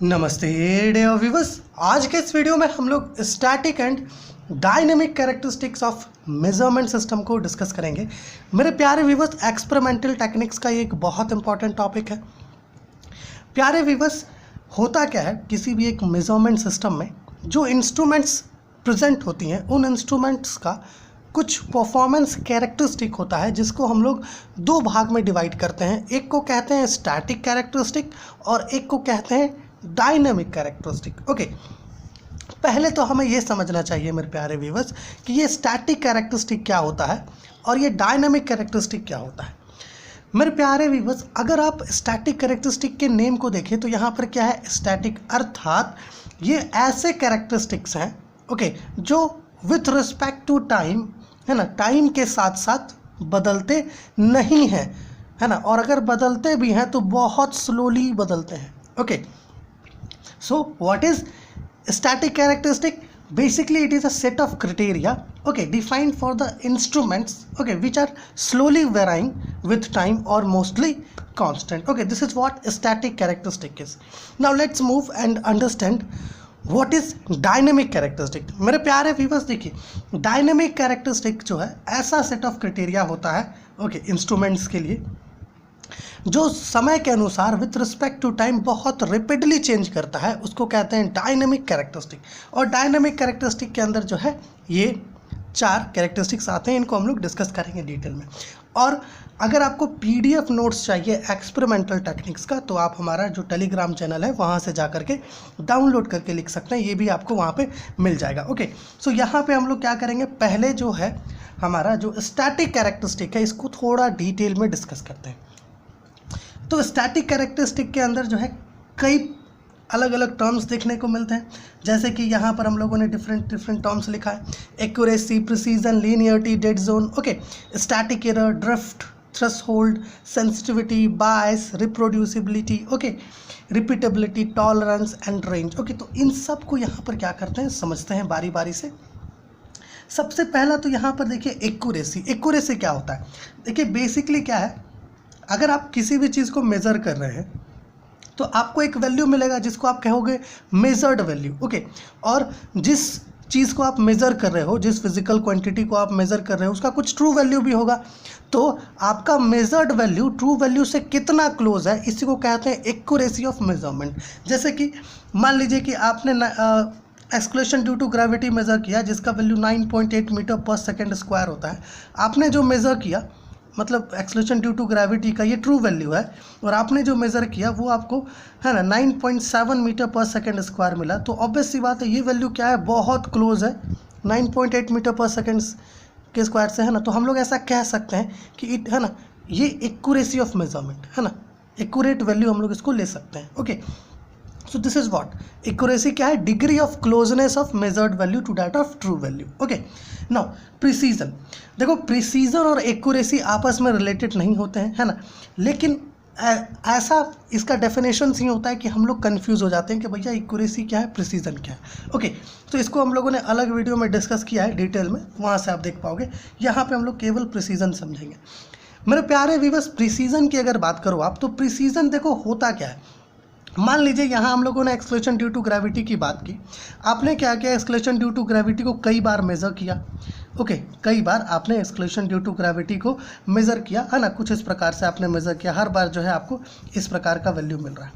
नमस्ते dear viewers. आज के इस वीडियो में हम लोग static and dynamic characteristics of measurement system को डिस्कस करेंगे। मेरे प्यारे व्यूअर्स, एक्सपेरिमेंटल टेक्निक्स का ये एक बहुत इंपॉर्टेंट टॉपिक है। प्यारे व्यूअर्स, होता क्या है, किसी भी एक मेजरमेंट सिस्टम में जो इंस्ट्रूमेंट्स प्रेजेंट होती हैं उन इंस्ट्रूमेंट्स का कुछ परफॉर्मेंस कैरेक्टरिस्टिक होता है जिसको हम लोग दो भाग में डिवाइड करते हैं। एक को कहते हैं स्टैटिक कैरेक्टरिस्टिक और एक को कहते हैं डायनामिक कैरेक्टरिस्टिक। ओके, पहले तो हमें ये समझना चाहिए मेरे प्यारे व्यूअर्स कि ये स्टैटिक कैरेक्टरिस्टिक क्या होता है और ये डायनामिक कैरेक्टरिस्टिक क्या होता है। मेरे प्यारे व्यूअर्स, अगर आप स्टैटिक कैरेक्टरिस्टिक के नेम को देखें तो यहाँ पर क्या है, स्टैटिक, अर्थात ये ऐसे कैरेक्टरिस्टिक्स हैं ओके जो विथ रिस्पेक्ट टू टाइम, है ना, टाइम के साथ साथ बदलते नहीं हैं, है ना, और अगर बदलते भी हैं तो बहुत स्लोली बदलते हैं। Okay, so what is static characteristic? Basically it is a set of criteria okay defined for the instruments okay which are slowly varying with time or mostly constant. Okay, this is what static characteristic is. Now let's move and understand what is dynamic characteristic. मेरे प्यारे viewers, देखिए dynamic characteristic जो है ऐसा set of criteria होता है okay instruments के लिए जो समय के अनुसार विथ रिस्पेक्ट टू टाइम बहुत रेपिडली चेंज करता है, उसको कहते हैं डायनेमिक कैरेक्टरिस्टिक। और डायनेमिक कैरेक्टरिस्टिक के अंदर जो है ये चार कैरेक्टरिस्टिक्स आते हैं, इनको हम लोग डिस्कस करेंगे डिटेल में। और अगर आपको पीडीएफ नोट्स चाहिए एक्सपेरिमेंटल टेक्निक्स का तो आप हमारा जो टेलीग्राम चैनल है वहाँ से जा करके डाउनलोड करके लिख सकते हैं, ये भी आपको वहाँ पे मिल जाएगा। ओके, सो यहाँ पे हम लोग क्या करेंगे, पहले जो है हमारा जो स्टैटिक कैरेक्टरिस्टिक है इसको थोड़ा डिटेल में डिस्कस करते हैं। तो स्टैटिक कैरेक्टरिस्टिक के अंदर जो है कई अलग अलग टर्म्स देखने को मिलते हैं, जैसे कि यहाँ पर हम लोगों ने डिफरेंट टर्म्स लिखा है, accuracy, precision, linearity, dead zone, okay, static error, drift, threshold, sensitivity, bias, reproducibility, okay, repeatability, tolerance and range. Okay, तो इन सब को यहाँ पर क्या करते हैं, समझते हैं बारी बारी से। सबसे पहला तो यहाँ पर देखिए एक्यूरेसी। एक्यूरेसी क्या होता है, देखिए बेसिकली क्या है, अगर आप किसी भी चीज़ को मेज़र कर रहे हैं तो आपको एक वैल्यू मिलेगा जिसको आप कहोगे मेजर्ड वैल्यू। ओके, और जिस चीज़ को आप मेज़र कर रहे हो, जिस फिजिकल क्वांटिटी को आप मेज़र कर रहे हो उसका कुछ ट्रू वैल्यू भी होगा, तो आपका मेजर्ड वैल्यू ट्रू वैल्यू से कितना क्लोज है इसी को कहते हैं एक्यूरेसी ऑफ मेजरमेंट। जैसे कि मान लीजिए कि आपने acceleration due to gravity measure किया जिसका value 9.8 metre per second square होता है। आपने जो मेज़र किया मतलब एक्सलेशन ड्यू टू ग्रेविटी का ये ट्रू वैल्यू है और आपने जो मेज़र किया वो आपको है ना 9.7 मीटर पर सेकेंड स्क्वायर मिला, तो ऑब्वियस सी बात है ये वैल्यू क्या है, बहुत क्लोज है 9.8 मीटर पर सेकेंड के स्क्वायर से, है ना। तो हम लोग ऐसा कह सकते हैं कि है ना ये एक्यूरेसी ऑफ मेजरमेंट, है ना, एक्यूरेट वैल्यू हम लोग इसको ले सकते हैं। Okay, so this is what accuracy क्या है, degree of closeness of measured value to that of true value. Okay, now precision, देखो प्रिसीजन और एक्यूरेसी आपस में रिलेटेड नहीं होते हैं, है ना, लेकिन ऐसा इसका डेफिनेशन ही होता है कि हम लोग कंफ्यूज हो जाते हैं कि भैया एक्यूरेसी क्या है, प्रिसीजन क्या है। ओके, तो इसको हम लोगों ने अलग वीडियो में डिस्कस किया है डिटेल में, वहाँ से आप देख पाओगे। यहाँ पे हम लोग केवल प्रिसीजन समझेंगे। मेरे प्यारे व्यूअर्स, प्रिसीजन की अगर बात करो आप तो प्रिसीजन देखो होता क्या है, मान लीजिए यहाँ हम लोगों ने एक्सक्लेशन ड्यू टू ग्रेविटी की बात की, आपने क्या किया, एक्सक्लेशन ड्यू टू ग्रेविटी को कई बार मेज़र किया। ओके, कई बार आपने एक्सक्लेशन ड्यू टू ग्रेविटी को मेज़र किया, है ना, कुछ इस प्रकार से आपने मेज़र किया, हर बार जो है आपको इस प्रकार का वैल्यू मिल रहा है।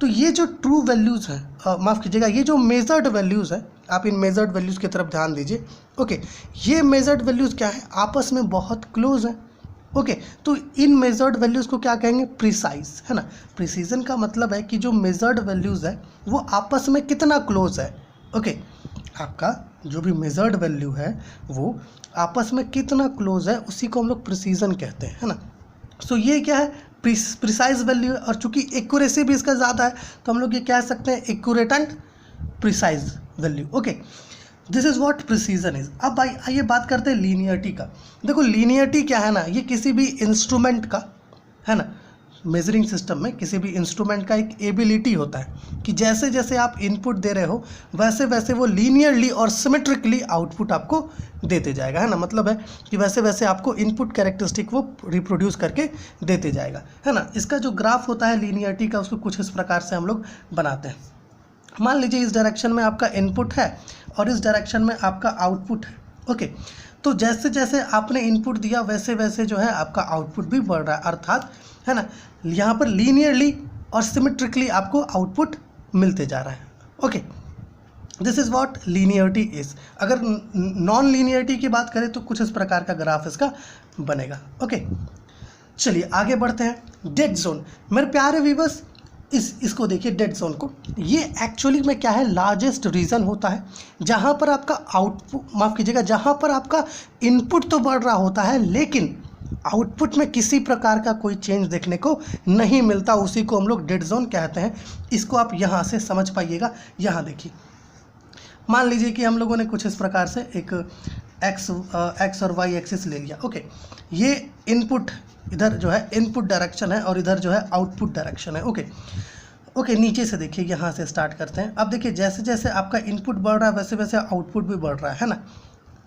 तो ये जो ट्रू वैल्यूज़ हैं, माफ़ कीजिएगा, ये जो मेजर्ड वैल्यूज़ हैं, आप इन मेजर्ड वैल्यूज़ की तरफ ध्यान दीजिए। ओके, ये मेजर्ड वैल्यूज़ क्या है, आपस में बहुत क्लोज हैं। ओके, तो इन मेजर्ड वैल्यूज़ को क्या कहेंगे, प्रिसाइज, है ना। प्रिसीजन का मतलब है कि जो मेजर्ड वैल्यूज़ है वो आपस में कितना क्लोज है। ओके, आपका जो भी मेजर्ड वैल्यू है वो आपस में कितना क्लोज है उसी को हम लोग प्रिसीजन कहते हैं, है ना। सो ये क्या है, प्रिसाइज वैल्यू है, और चूंकि एक्यूरेसी भी इसका ज़्यादा है तो हम लोग ये कह सकते हैं accurate and precise value. Okay, this is what precision is. अब आइए बात करते हैं लीनियरिटी का। देखो लीनियरिटी क्या है ना, ये किसी भी इंस्ट्रूमेंट का, है ना, मेजरिंग सिस्टम में किसी भी इंस्ट्रूमेंट का एक एबिलिटी होता है कि जैसे जैसे आप इनपुट दे रहे हो वैसे वैसे वो लीनियरली और सिमेट्रिकली आउटपुट आपको देते जाएगा, है ना। मतलब है कि वैसे वैसे आपको इनपुट कैरेक्टरिस्टिक वो रिप्रोड्यूस करके देते जाएगा, है ना। इसका जो ग्राफ होता है लीनियरिटी का उसको कुछ इस प्रकार से हम लोग बनाते हैं। मान लीजिए इस डायरेक्शन में आपका इनपुट है और इस डायरेक्शन में आपका आउटपुट है। ओके, तो जैसे जैसे आपने इनपुट दिया वैसे वैसे जो है आपका आउटपुट भी बढ़ रहा है, अर्थात है ना यहाँ पर लीनियरली और सिमेट्रिकली आपको आउटपुट मिलते जा रहा है। Okay, this is what linearity is. अगर नॉन लीनियरिटी की बात करें तो कुछ इस प्रकार का ग्राफ इसका बनेगा। ओके, चलिए आगे बढ़ते हैं। डेड जोन, मेरे प्यारे व्यूअर्स, इसको देखिए, डेड जोन को, ये एक्चुअली में क्या है, लार्जेस्ट रीजन होता है जहाँ पर आपका आउटपुट, माफ़ कीजिएगा, जहाँ पर आपका इनपुट तो बढ़ रहा होता है लेकिन आउटपुट में किसी प्रकार का कोई चेंज देखने को नहीं मिलता, उसी को हम लोग डेड जोन कहते हैं। इसको आप यहाँ से समझ पाइएगा। यहाँ देखिए, मान लीजिए कि हम लोगों ने कुछ इस प्रकार से एक एक्स और वाई एक्सिस ले लिया। ओके, ये इनपुट इधर जो है इनपुट डायरेक्शन है और इधर जो है आउटपुट डायरेक्शन है। ओके, नीचे से देखिए, यहाँ से स्टार्ट करते हैं। अब देखिए जैसे जैसे आपका इनपुट बढ़ रहा है वैसे वैसे आउटपुट भी बढ़ रहा है ना।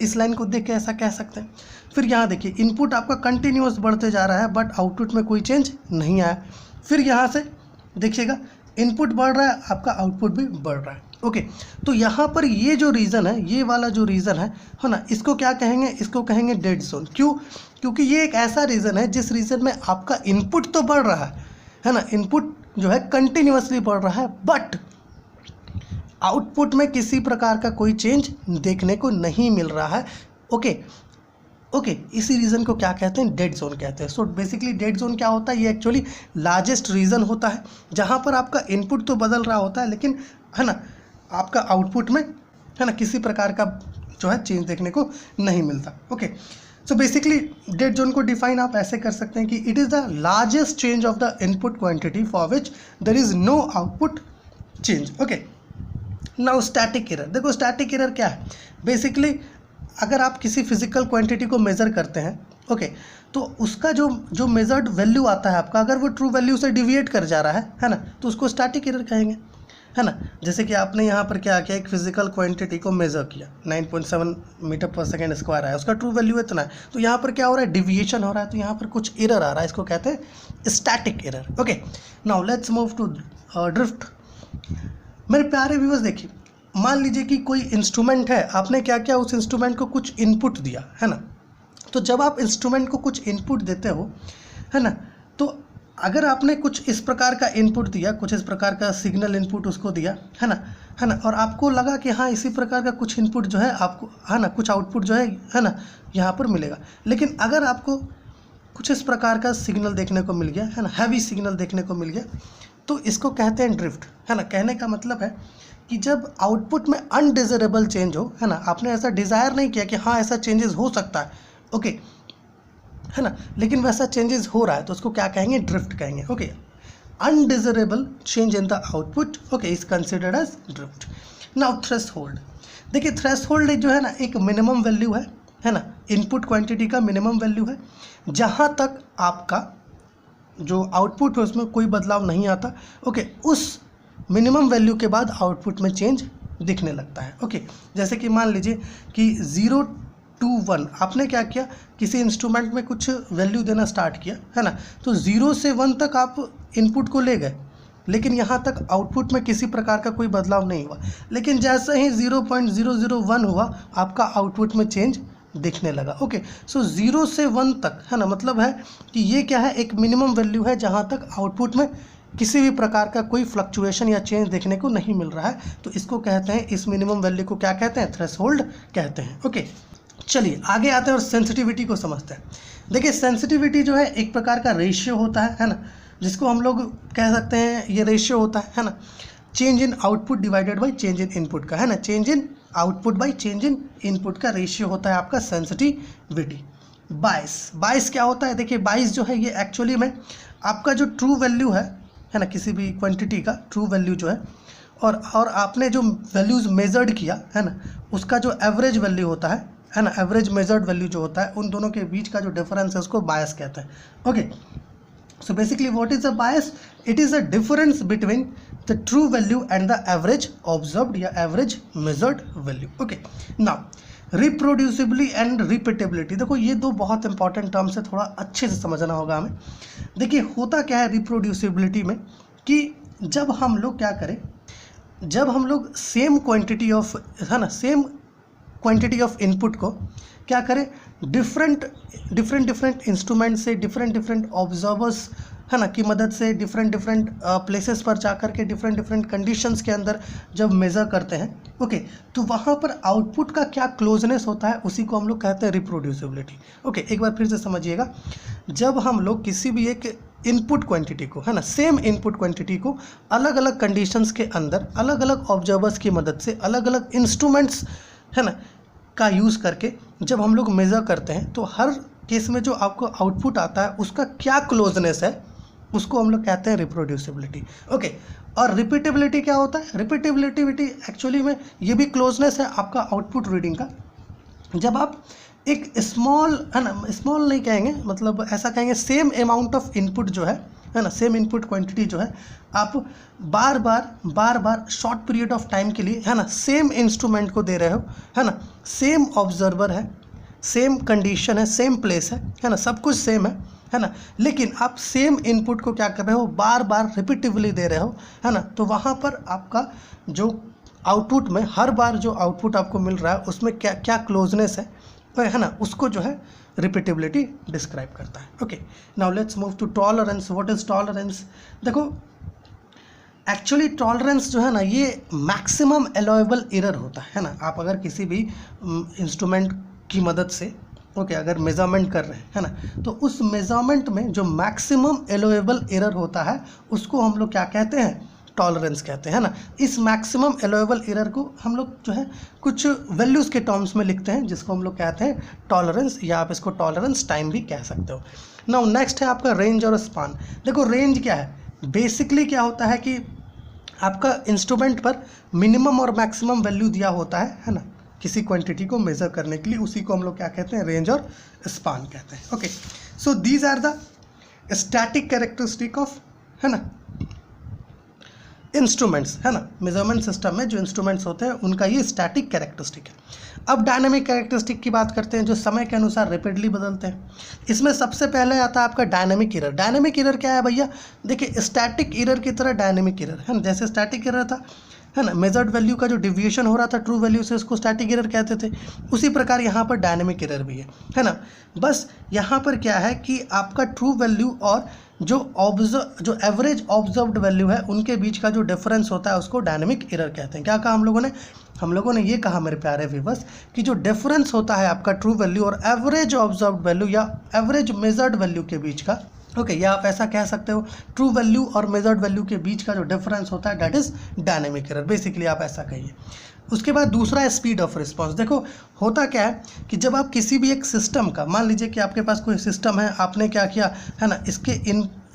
इस लाइन को देख के ऐसा कह सकते हैं। फिर यहाँ देखिए, इनपुट आपका कंटिन्यूअस बढ़ते जा रहा है बट आउटपुट में कोई चेंज नहीं आया। फिर यहाँ से देखिएगा, इनपुट बढ़ रहा है, आपका आउटपुट भी बढ़ रहा है। ओके, तो यहाँ पर ये जो रीज़न है, ये वाला जो रीज़न है ना, इसको क्या कहेंगे, इसको कहेंगे डेड जोन। क्यों? क्योंकि ये एक ऐसा रीज़न है जिस रीज़न में आपका इनपुट तो बढ़ रहा है ना, इनपुट जो है कंटिन्यूअसली बढ़ रहा है बट आउटपुट में किसी प्रकार का कोई चेंज देखने को नहीं मिल रहा है। ओके, इसी रीज़न को क्या कहते हैं, डेड जोन कहते हैं। सो बेसिकली डेड जोन क्या होता है, ये एक्चुअली लार्जेस्ट रीज़न होता है जहाँ पर आपका इनपुट तो बदल रहा होता है लेकिन है ना आपका आउटपुट में है ना किसी प्रकार का जो है चेंज देखने को नहीं मिलता। Okay, so basically dead zone को डिफाइन आप ऐसे कर सकते हैं कि it is the largest change of the input quantity for which there is no output change. Okay, now static error. देखो स्टैटिक एरर क्या है, बेसिकली अगर आप किसी फिजिकल क्वांटिटी को मेज़र करते हैं, ओके, तो उसका जो मेजर्ड वैल्यू आता है आपका, अगर वो ट्रू वैल्यू से डिविएट कर जा रहा है ना, तो उसको स्टैटिक एरर कहेंगे, है ना। जैसे कि आपने यहाँ पर क्या किया, एक फिजिकल क्वांटिटी को मेज़र किया, 9.7 मीटर पर सेकेंड स्क्वायर आया, उसका ट्रू वैल्यू इतना है, तो यहाँ पर क्या हो रहा है, डिविएशन हो रहा है, तो यहाँ पर कुछ एरर आ रहा है, इसको कहते हैं static error. Okay, now let's move to drift. मेरे प्यारे व्यूअर्स देखिए, मान लीजिए कि कोई इंस्ट्रूमेंट है, आपने क्या किया, उस इंस्ट्रूमेंट को कुछ इनपुट दिया, है ना। तो जब आप इंस्ट्रूमेंट को कुछ इनपुट देते हो, है ना, तो अगर आपने कुछ इस प्रकार का इनपुट दिया, कुछ इस प्रकार का सिग्नल इनपुट उसको दिया, है ना, और आपको लगा कि हाँ इसी प्रकार का कुछ इनपुट जो है आपको, है ना, कुछ आउटपुट जो है ना यहाँ पर मिलेगा। लेकिन अगर आपको कुछ इस प्रकार का सिग्नल देखने को मिल गया, है ना, हैवी सिग्नल देखने को मिल गया, तो इसको कहते हैं ड्रिफ्ट, है ना। कहने का मतलब है कि जब आउटपुट में अनडिजायरेबल चेंज हो, है ना, आपने ऐसा डिज़ायर नहीं किया कि हाँ ऐसा चेंजेस हो सकता है, ओके, है ना, लेकिन वैसा चेंजेस हो रहा है, तो उसको क्या कहेंगे, ड्रिफ्ट कहेंगे। Okay, undesirable change in the output, okay, is considered as drift. Now threshold. देखिए थ्रेशोल्ड जो है ना, एक मिनिमम वैल्यू है ना, इनपुट क्वांटिटी का मिनिमम वैल्यू है, जहाँ तक आपका जो आउटपुट है उसमें कोई बदलाव नहीं आता। ओके, उस मिनिमम वैल्यू के बाद आउटपुट में चेंज दिखने लगता है। ओके, जैसे कि मान लीजिए कि 0 to 1 आपने क्या किया, किसी इंस्ट्रूमेंट में कुछ वैल्यू देना स्टार्ट किया, है ना, तो 0 से 1 तक आप इनपुट को ले गए, लेकिन यहाँ तक आउटपुट में किसी प्रकार का कोई बदलाव नहीं हुआ। लेकिन जैसे ही 0.001 हुआ, आपका आउटपुट में चेंज दिखने लगा। ओके, सो 0 से 1 तक, है ना, मतलब है कि ये क्या है, एक मिनिमम वैल्यू है जहाँ तक आउटपुट में किसी भी प्रकार का कोई फ्लक्चुएशन या चेंज देखने को नहीं मिल रहा है, तो इसको कहते हैं, इस मिनिमम वैल्यू को क्या कहते हैं, थ्रेशोल्ड कहते हैं। ओके, चलिए आगे आते हैं और सेंसिटिविटी को समझते हैं। देखिए सेंसिटिविटी जो है एक प्रकार का रेशियो होता है ना, जिसको हम लोग कह सकते हैं, ये रेशियो होता है ना, change in output divided by change in input का, है ना, change in output by change in input का रेशियो होता है आपका सेंसिटिविटी। बायस क्या होता है, देखिए बायस जो है ये एक्चुअली में आपका जो ट्रू वैल्यू है ना, किसी भी क्वांटिटी का ट्रू वैल्यू जो है, और आपने जो वैल्यूज़ मेजर्ड किया, है ना, उसका जो एवरेज वैल्यू होता है ना, एवरेज मेजर्ड वैल्यू जो होता है, उन दोनों के बीच का जो डिफरेंस है उसको बायस कहते हैं। Okay, so basically what is a bias, it is a difference between the true value and the average observed या average measured value. Okay, now reproducibility and repeatability. देखो ये दो बहुत इंपॉर्टेंट टर्म्स है, थोड़ा अच्छे से समझना होगा हमें। देखिए होता क्या है रिप्रोड्यूसिबिलिटी में, कि जब हम लोग क्या करें, जब हम लोग सेम क्वांटिटी ऑफ, है ना, सेम क्वांटिटी ऑफ इनपुट को क्या करें, डिफरेंट इंस्ट्रूमेंट से, डिफरेंट ऑब्जर्वर्स, है ना, की मदद से डिफरेंट प्लेसेस पर जाकर के डिफरेंट कंडीशंस के अंदर जब मेज़र करते हैं, ओके, तो वहाँ पर आउटपुट का क्या क्लोजनेस होता है, उसी को हम लोग कहते हैं रिप्रोड्यूसिबिलिटी। ओके, एक बार फिर से समझिएगा, जब हम लोग किसी भी एक इनपुट क्वांटिटी को, है ना, सेम इनपुट क्वांटिटी को अलग अलग कंडीशंस के अंदर अलग अलग ऑब्जर्वर्स की मदद से, अलग अलग इंस्ट्रूमेंट्स, है ना, का यूज़ करके जब हम लोग मेज़र करते हैं, तो हर केस में जो आपको आउटपुट आता है उसका क्या क्लोजनेस है, उसको हम लोग कहते हैं रिप्रोड्यूसिबिलिटी। ओके, और रिपीटेबिलिटी क्या होता है, रिपीटेबिलिटी एक्चुअली में ये भी क्लोजनेस है आपका आउटपुट रीडिंग का। जब आप एक स्मॉल, है ना, स्मॉल नहीं कहेंगे, मतलब ऐसा कहेंगे सेम अमाउंट ऑफ इनपुट जो है ना, सेम इनपुट क्वांटिटी जो है, आप बार बार शॉर्ट पीरियड ऑफ टाइम के लिए, है ना, सेम इंस्ट्रूमेंट को दे रहे हो, है ना, सेम ऑब्जर्वर है, सेम कंडीशन है, सेम प्लेस है ना, सब कुछ सेम है ना, लेकिन आप सेम इनपुट को क्या कर रहे हो, बार बार रिपीटिवली दे रहे हो, है ना, तो वहाँ पर आपका जो आउटपुट में हर बार जो आउटपुट आपको मिल रहा है उसमें क्या क्या क्लोजनेस है ना, उसको जो है रिपीटेबिलिटी डिस्क्राइब करता है। Okay, now let's move to tolerance. What is tolerance? देखो, एक्चुअली टॉलरेंस जो है ना, ये मैक्सिमम अलाउएबल एरर होता है ना। आप अगर किसी भी इंस्ट्रूमेंट की मदद से, ओके, अगर मेजरमेंट कर रहे हैं, है ना, तो उस मेजरमेंट में जो मैक्सिमम अलाउएबल एरर होता है उसको हम लोग क्या कहते हैं, टॉलरेंस कहते हैं, है ना। इस मैक्सिमम अलाउएबल एरर को हम लोग जो है कुछ वैल्यूज़ के टर्म्स में लिखते हैं, जिसको हम लोग कहते हैं टॉलरेंस, या आप इसको टॉलरेंस टाइम भी कह सकते हो। नाउ नेक्स्ट है आपका रेंज और स्पान। देखो, रेंज क्या है, बेसिकली क्या होता है कि आपका इंस्ट्रूमेंट पर मिनिमम और मैक्सिमम वैल्यू दिया होता है ना, किसी क्वांटिटी को मेज़र करने के लिए, उसी को हम लोग क्या कहते हैं, रेंज और स्पान कहते हैं। Okay, so these are the static characteristic of, है ना, इंस्ट्रूमेंट्स, है ना, मेजरमेंट सिस्टम में जो इंस्ट्रूमेंट्स होते हैं उनका ये स्टैटिक कैरेक्टरिस्टिक है। अब डायनामिक कैरेक्टरिस्टिक की बात करते हैं, जो समय के अनुसार रैपिडली बदलते हैं। इसमें सबसे पहले आता है आपका डायनामिक एरर। डायनामिक एरर क्या है भैया? देखिए, स्टैटिक एरर की तरह डायनामिक एरर, है ना, जैसे स्टैटिक एरर था, है ना, मेजर्ड वैल्यू का जो डिविएशन हो रहा था ट्रू वैल्यू से, उसको स्टैटिक एरर कहते थे, उसी प्रकार यहाँ पर डायनामिक एरर भी है ना। बस यहाँ पर क्या है कि आपका ट्रू वैल्यू और जो एवरेज ऑब्जर्व्ड वैल्यू है उनके बीच का जो डिफरेंस होता है उसको डायनामिक एरर कहते हैं। क्या कहा हम लोगों ने ये कहा मेरे प्यारे व्यूअर्स कि जो डिफरेंस होता है आपका ट्रू वैल्यू और एवरेज ऑब्जर्व्ड वैल्यू या एवरेज मेजर्ड वैल्यू के बीच का, ओके, या आप ऐसा कह सकते हो ट्रू वैल्यू और मेजर्ड वैल्यू के बीच का जो डिफरेंस होता है that is dynamic error, basically आप ऐसा कहिए। उसके बाद दूसरा है स्पीड ऑफ रिस्पांस। देखो, होता क्या है कि जब आप किसी भी एक सिस्टम का, मान लीजिए कि आपके पास कोई सिस्टम है, आपने क्या किया, है ना,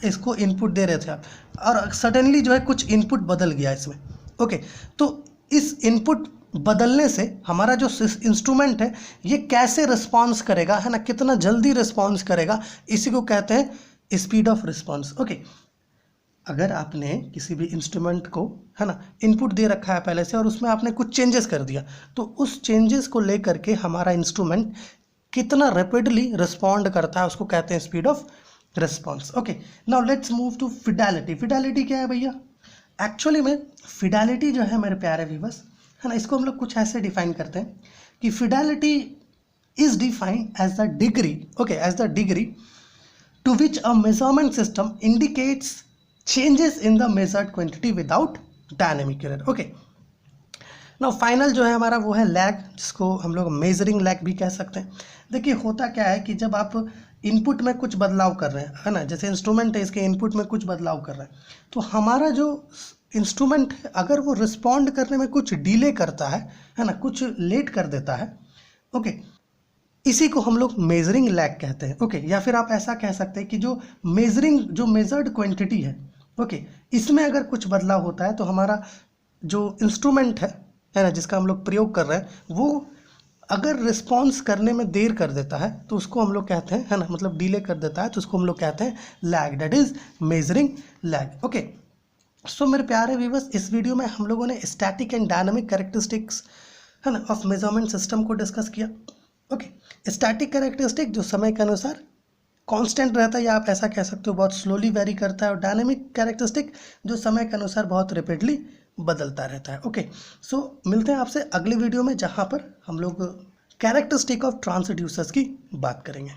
इसको इनपुट दे रहे थे आप, और सडनली जो है कुछ इनपुट बदल गया इसमें, ओके, तो इस इनपुट बदलने से हमारा जो इंस्ट्रूमेंट है ये कैसे रिस्पॉन्स करेगा, है ना, कितना जल्दी रिस्पॉन्स करेगा, इसी को कहते हैं स्पीड ऑफ रिस्पॉन्स। ओके, अगर आपने किसी भी इंस्ट्रूमेंट को, है ना, इनपुट दे रखा है पहले से और उसमें आपने कुछ चेंजेस कर दिया, तो उस चेंजेस को लेकर के हमारा इंस्ट्रूमेंट कितना रैपिडली रिस्पॉन्ड करता है उसको कहते हैं speed of response. Okay, now let's move to fidelity. Fidelity क्या है भैया? एक्चुअली में फिडेलिटी जो है मेरे प्यारे व्यूअर्स, है ना, इसको हम लोग कुछ ऐसे डिफाइन करते हैं कि fidelity is defined as the degree, okay, as the degree to which a measurement system indicates changes in the measured quantity without dynamic error. Okay, now final जो है हमारा वो है लैग, जिसको हम लोग मेजरिंग लैग भी कह सकते हैं। देखिए, होता क्या है कि जब आप इनपुट में कुछ बदलाव कर रहे हैं, है ना, जैसे इंस्ट्रूमेंट है, इसके इनपुट में कुछ बदलाव कर रहे हैं, तो हमारा जो इंस्ट्रूमेंट है अगर वो रिस्पॉन्ड करने में कुछ डिले करता है ना, कुछ लेट कर देता है, ओके, इसी को हम लोग मेजरिंग लैग कहते हैं। ओके, या फिर आप ऐसा कह सकते हैं कि जो मेजर्ड क्वांटिटी है, ओके, इसमें अगर कुछ बदलाव होता है तो हमारा जो इंस्ट्रूमेंट है ना, जिसका हम लोग प्रयोग कर रहे हैं, वो अगर रिस्पॉन्स करने में देर कर देता है तो उसको हम लोग कहते हैं, है ना, मतलब डिले कर देता है तो उसको हम लोग कहते हैं lag, that is measuring lag. Okay, so मेरे प्यारे व्यूअर्स, इस वीडियो में हम लोगों ने स्टैटिक एंड डायनामिक कैरेक्टरिस्टिक्स, है ना, ऑफ मेजरमेंट सिस्टम को डिस्कस किया। ओके, स्टैटिक कैरेक्टरिस्टिक जो समय के अनुसार कांस्टेंट रहता है, या आप ऐसा कह सकते हो बहुत स्लोली वेरी करता है, और डायनामिक कैरेक्टरिस्टिक जो समय के अनुसार बहुत रैपिडली बदलता रहता है। ओके, सो मिलते हैं आपसे अगले वीडियो में, जहाँ पर हम लोग कैरेक्टरिस्टिक ऑफ ट्रांसड्यूसर्स की बात करेंगे।